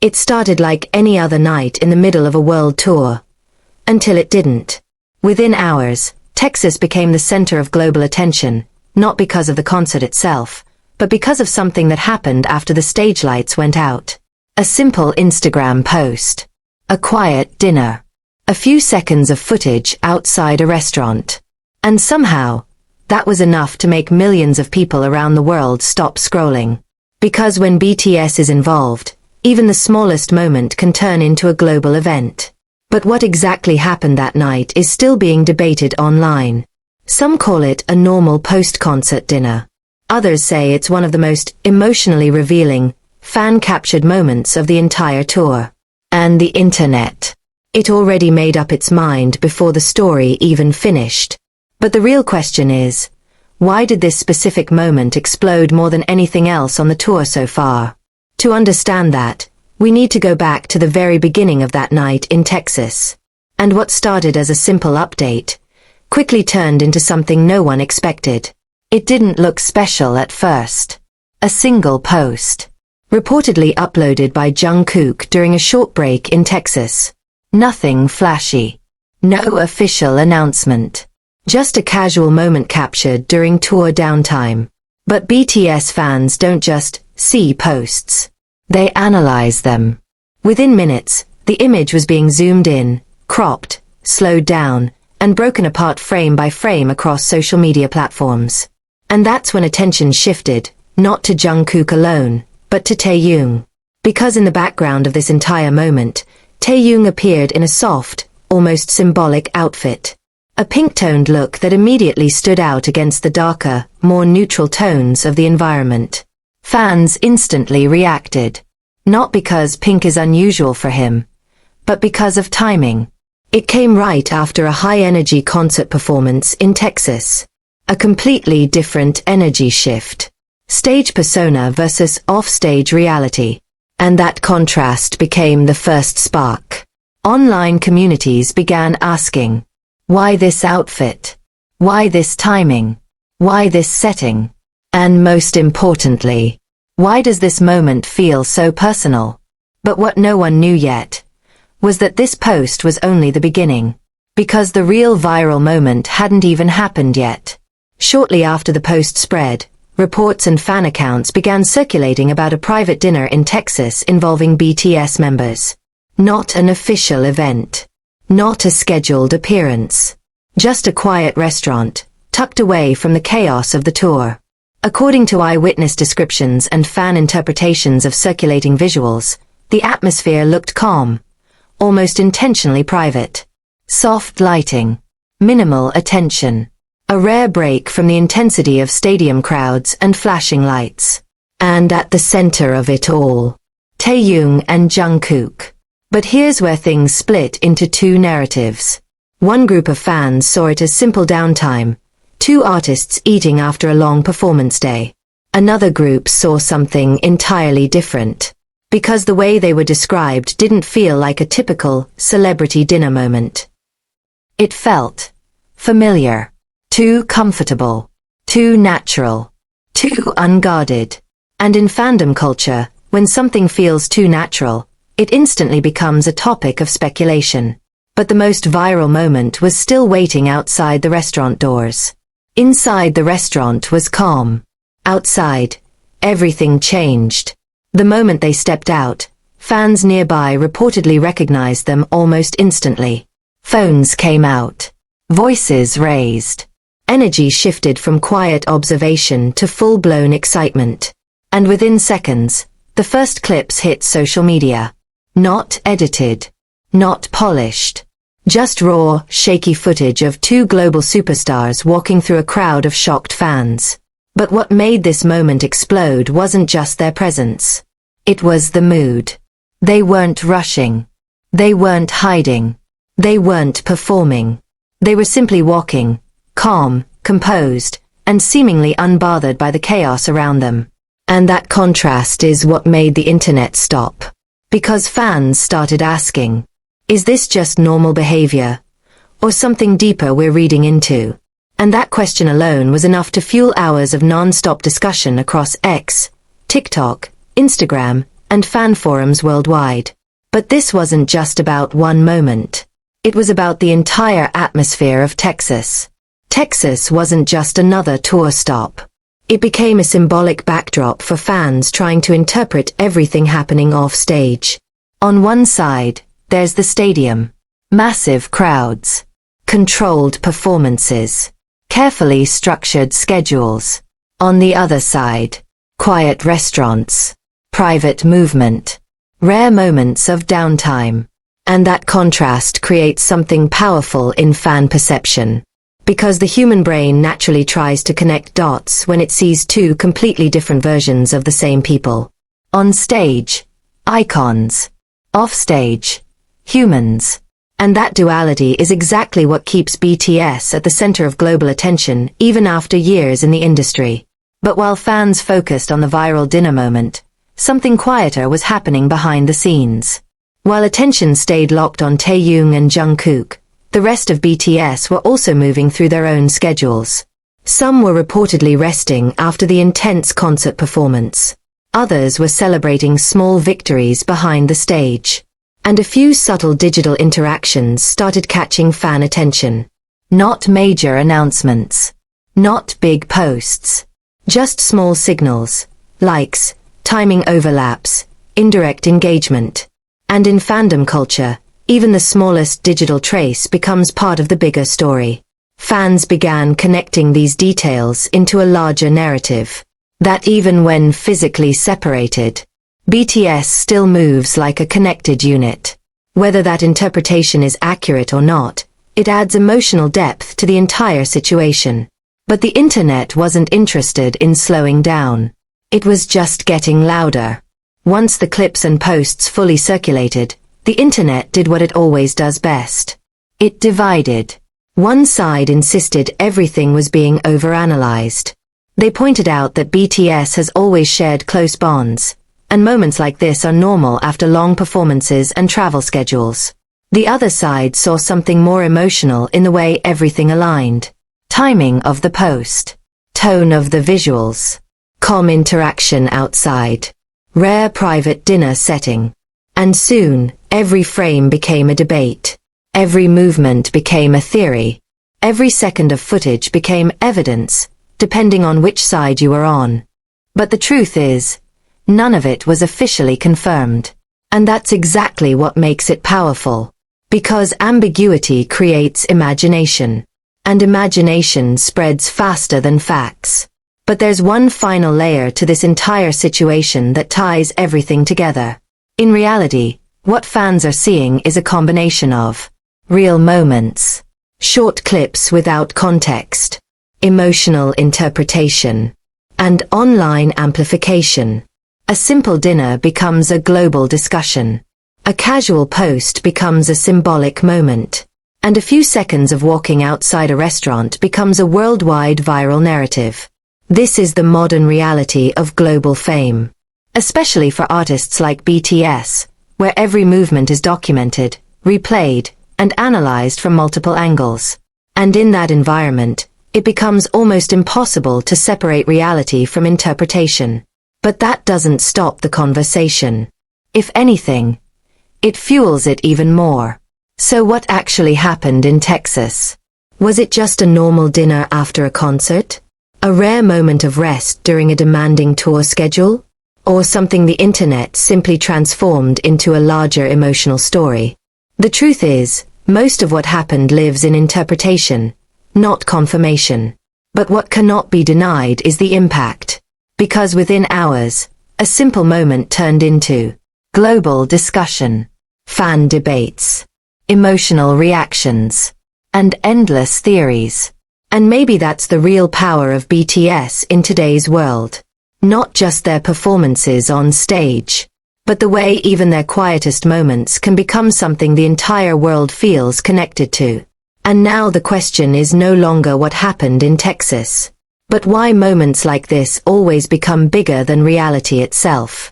It started like any other night in the middle of a world tour. Until it didn't. Within hours, Texas became the center of global attention, not because of the concert itself, but because of something that happened after the stage lights went out. A simple Instagram post. A quiet dinner. A few seconds of footage outside a restaurant. And somehow, that was enough to make millions of people around the world stop scrolling. Because when BTS is involved, even the smallest moment can turn into a global event. But what exactly happened that night is still being debated online. Some call it a normal post-concert dinner. Others say it's one of the most emotionally revealing, fan-captured moments of the entire tour. And the internet. It already made up its mind before the story even finished. But the real question is, why did this specific moment explode more than anything else on the tour so far? To understand that, we need to go back to the very beginning of that night in Texas. And what started as a simple update, quickly turned into something no one expected. It didn't look special at first. A single post. Reportedly uploaded by Jungkook during a short break in Texas. Nothing flashy. No official announcement. Just a casual moment captured during tour downtime. But BTS fans don't just see posts. They analyze them. Within minutes, the image was being zoomed in, cropped, slowed down, and broken apart frame by frame across social media platforms. And that's when attention shifted, not to Jungkook alone, but to Taehyung. Because in the background of this entire moment, Taehyung appeared in a soft, almost symbolic outfit. A pink-toned look that immediately stood out against the darker, more neutral tones of the environment. Fans instantly reacted. Not because pink is unusual for him, but because of timing. It came right after a high-energy concert performance in Texas. A completely different energy shift. Stage persona versus off-stage reality. And that contrast became the first spark. Online communities began asking, why this outfit? Why this timing? Why this setting? And most importantly, why does this moment feel so personal? But what no one knew yet was that this post was only the beginning. Because the real viral moment hadn't even happened yet. Shortly after the post spread, reports and fan accounts began circulating about a private dinner in Texas involving BTS members. Not an official event. Not a scheduled appearance. Just a quiet restaurant, tucked away from the chaos of the tour. According to eyewitness descriptions and fan interpretations of circulating visuals, the atmosphere looked calm, almost intentionally private. Soft lighting. Minimal attention. A rare break from the intensity of stadium crowds and flashing lights. And at the center of it all, Taehyung and Jungkook. But here's where things split into two narratives. One group of fans saw it as simple downtime, two artists eating after a long performance day. Another group saw something entirely different. Because the way they were described didn't feel like a typical celebrity dinner moment. It felt familiar. Too comfortable, too natural, too unguarded. And in fandom culture, when something feels too natural, it instantly becomes a topic of speculation. But the most viral moment was still waiting outside the restaurant doors. Inside the restaurant was calm. Outside, everything changed. The moment they stepped out, fans nearby reportedly recognized them almost instantly. Phones came out. Voices raised. Energy shifted from quiet observation to full-blown excitement. And within seconds, the first clips hit social media. Not edited. Not polished. Just raw, shaky footage of two global superstars walking through a crowd of shocked fans. But what made this moment explode wasn't just their presence. It was the mood. They weren't rushing. They weren't hiding. They weren't performing. They were simply walking. Calm, composed, and seemingly unbothered by the chaos around them. And that contrast is what made the internet stop. Because fans started asking, is this just normal behavior? Or something deeper we're reading into? And that question alone was enough to fuel hours of non-stop discussion across X, TikTok, Instagram, and fan forums worldwide. But this wasn't just about one moment. It was about the entire atmosphere of Texas. Texas wasn't just another tour stop. It became a symbolic backdrop for fans trying to interpret everything happening off stage. On one side, there's the stadium. Massive crowds. Controlled performances. Carefully structured schedules. On the other side, quiet restaurants. Private movement. Rare moments of downtime. And that contrast creates something powerful in fan perception. Because the human brain naturally tries to connect dots when it sees two completely different versions of the same people. On stage, icons. Off stage, humans. And that duality is exactly what keeps BTS at the center of global attention even after years in the industry. But while fans focused on the viral dinner moment, something quieter was happening behind the scenes. While attention stayed locked on Taehyung and Jungkook, the rest of BTS were also moving through their own schedules. Some were reportedly resting after the intense concert performance. Others were celebrating small victories behind the stage. And a few subtle digital interactions started catching fan attention. Not major announcements. Not big posts. Just small signals. Likes, timing overlaps, indirect engagement. And in fandom culture, even the smallest digital trace becomes part of the bigger story. Fans began connecting these details into a larger narrative. That even when physically separated, BTS still moves like a connected unit. Whether that interpretation is accurate or not, it adds emotional depth to the entire situation. But the internet wasn't interested in slowing down. It was just getting louder. Once the clips and posts fully circulated, the internet did what it always does best. It divided. One side insisted everything was being overanalyzed. They pointed out that BTS has always shared close bonds, and moments like this are normal after long performances and travel schedules. The other side saw something more emotional in the way everything aligned. Timing of the post. Tone of the visuals. Calm interaction outside. Rare private dinner setting. And soon, every frame became a debate. Every movement became a theory. Every second of footage became evidence, depending on which side you were on. But the truth is, none of it was officially confirmed. And that's exactly what makes it powerful. Because ambiguity creates imagination. And imagination spreads faster than facts. But there's one final layer to this entire situation that ties everything together. In reality, what fans are seeing is a combination of real moments, short clips without context, emotional interpretation, and online amplification. A simple dinner becomes a global discussion. A casual post becomes a symbolic moment. And a few seconds of walking outside a restaurant becomes a worldwide viral narrative. This is the modern reality of global fame. Especially for artists like BTS, where every movement is documented, replayed, and analyzed from multiple angles. And in that environment, it becomes almost impossible to separate reality from interpretation. But that doesn't stop the conversation. If anything, it fuels it even more. So what actually happened in Texas? Was it just a normal dinner after a concert? A rare moment of rest during a demanding tour schedule? Or something the internet simply transformed into a larger emotional story? The truth is, most of what happened lives in interpretation, not confirmation. But what cannot be denied is the impact. Because within hours, a simple moment turned into global discussion, fan debates, emotional reactions, and endless theories. And maybe that's the real power of BTS in today's world. Not just their performances on stage, but the way even their quietest moments can become something the entire world feels connected to. And now the question is no longer what happened in Texas, but why moments like this always become bigger than reality itself.